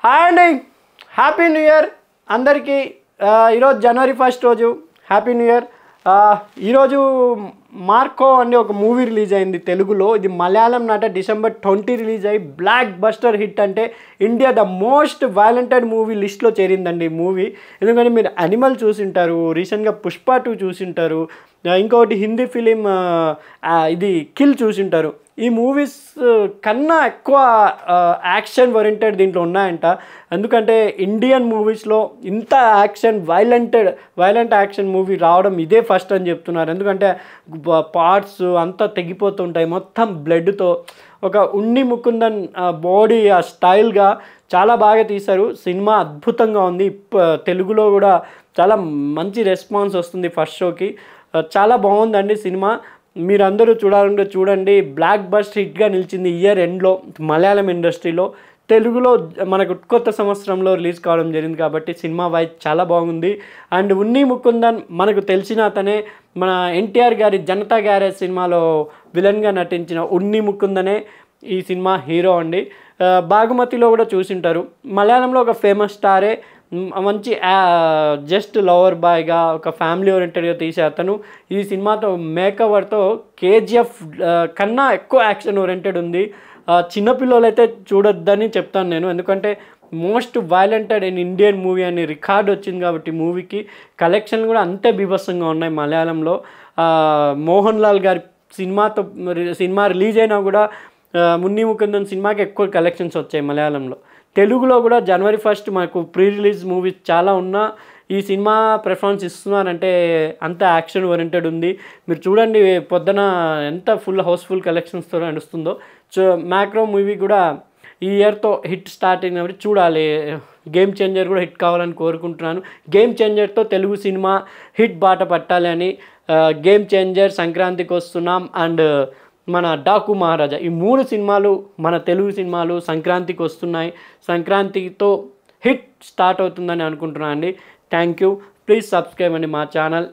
Hi అండి, happy new year అందరికీ. ఈరోజు జనవరి 1 రోజు. Happy new year. ఈరోజు మార్కో అనే ఒక మూవీ రిలీజ్ అయింది తెలుగులో. ఇది మలయాళం నాట December 20 రిలీజ్ అయ్యి బ్లాక్ బస్టర్ హిట్. అంటే ఇండియా ద మోస్ట్ వైలెంటెడ్ మూవీ లిస్ట్లో చేరిందండి ఈ మూవీ. ఎందుకంటే మీరు అనిమల్ చూసింటారు, రీసెంట్గా పుష్ప 2 చూసింటారు, ఇంకొకటి హిందీ ఫిలిం ఇది కిల్ చూసింటారు. ఈ మూవీస్ కన్నా ఎక్కువ యాక్షన్ ఓరియంటెడ్ దీంట్లో ఉన్నాయంట. ఎందుకంటే ఇండియన్ మూవీస్లో ఇంత యాక్షన్ వైలెంట్ యాక్షన్ మూవీ రావడం ఇదే ఫస్ట్ అని చెప్తున్నారు. ఎందుకంటే పార్ట్స్ అంతా తెగిపోతుంటాయి మొత్తం బ్లడ్తో. ఒక ఉన్ని ముకుందన్ బాడీ ఆ స్టైల్గా చాలా బాగా తీశారు. సినిమా అద్భుతంగా ఉంది. తెలుగులో కూడా చాలా మంచి రెస్పాన్స్ వస్తుంది ఫస్ట్ షోకి. చాలా బాగుందండి సినిమా. మీరందరూ చూడాలంటే చూడండి. బ్లాక్ బస్ట్ హిట్గా నిలిచింది ఇయర్ ఎండ్లో మలయాళం ఇండస్ట్రీలో. తెలుగులో మనకు కొత్త సంవత్సరంలో రిలీజ్ కావడం జరిగింది కాబట్టి సినిమా వైజ్ చాలా బాగుంది. అండ్ ఉన్ని ముకుందన్ మనకు తెలిసిన అతనే. మన ఎన్టీఆర్ గారి జనతా గ్యారేజ్ సినిమాలో విలన్గా నటించిన ఉన్ని ముకుందనే ఈ సినిమా హీరో అండి. బాగుమతిలో కూడా చూసింటారు. మలయాళంలో ఒక ఫేమస్ స్టారే. మంచి జస్ట్ లవర్ బాయ్గా ఒక ఫ్యామిలీ ఓరియంటెడ్గా తీసే అతను ఈ సినిమాతో మేకవర్తో కేజీఎఫ్ కన్నా ఎక్కువ యాక్షన్ ఓరియంటెడ్ ఉంది. చిన్నపిల్లలు అయితే చూడొద్దని చెప్తాను నేను. ఎందుకంటే మోస్ట్ వైలెంటెడ్ ఇన్ ఇండియన్ మూవీ అని రికార్డ్ వచ్చింది కాబట్టి మూవీకి కలెక్షన్ కూడా అంతే బీభత్సంగా ఉన్నాయి మలయాళంలో. మోహన్ లాల్ గారి సినిమా రిలీజ్ అయినా కూడా మున్ని ముకుందన్ సినిమాకి ఎక్కువ కలెక్షన్స్ వచ్చాయి మలయాళంలో. తెలుగులో కూడా January 1 మనకు ప్రీ రిలీజ్ మూవీస్ చాలా ఉన్నా ఈ సినిమా ప్రిఫరెన్స్ ఇస్తున్నారంటే అంత యాక్షన్ ఓరియంటెడ్ ఉంది. మీరు చూడండి పొద్దున ఎంత హౌస్ఫుల్ కలెక్షన్స్తో నడుస్తుందో. మ్యాక్రో మూవీ కూడా ఈ ఇయర్తో హిట్ స్టార్ట్ అయిన కాబట్టి చూడాలి. గేమ్ చేంజర్ కూడా హిట్ కావాలని కోరుకుంటున్నాను. గేమ్ చేంజర్తో తెలుగు సినిమా హిట్ బాట పట్టాలి అని. గేమ్ చేంజర్, సంక్రాంతికి వస్తున్నాం అండ్ మన డాకు మహారాజా, ఈ 3 సినిమాలు మన తెలుగు సినిమాలు సంక్రాంతికి వస్తున్నాయి. సంక్రాంతితో హిట్ స్టార్ట్ అవుతుందని అనుకుంటున్నాను అండి. Thank you. ప్లీజ్ సబ్స్క్రైబ్ అండి మా ఛానల్.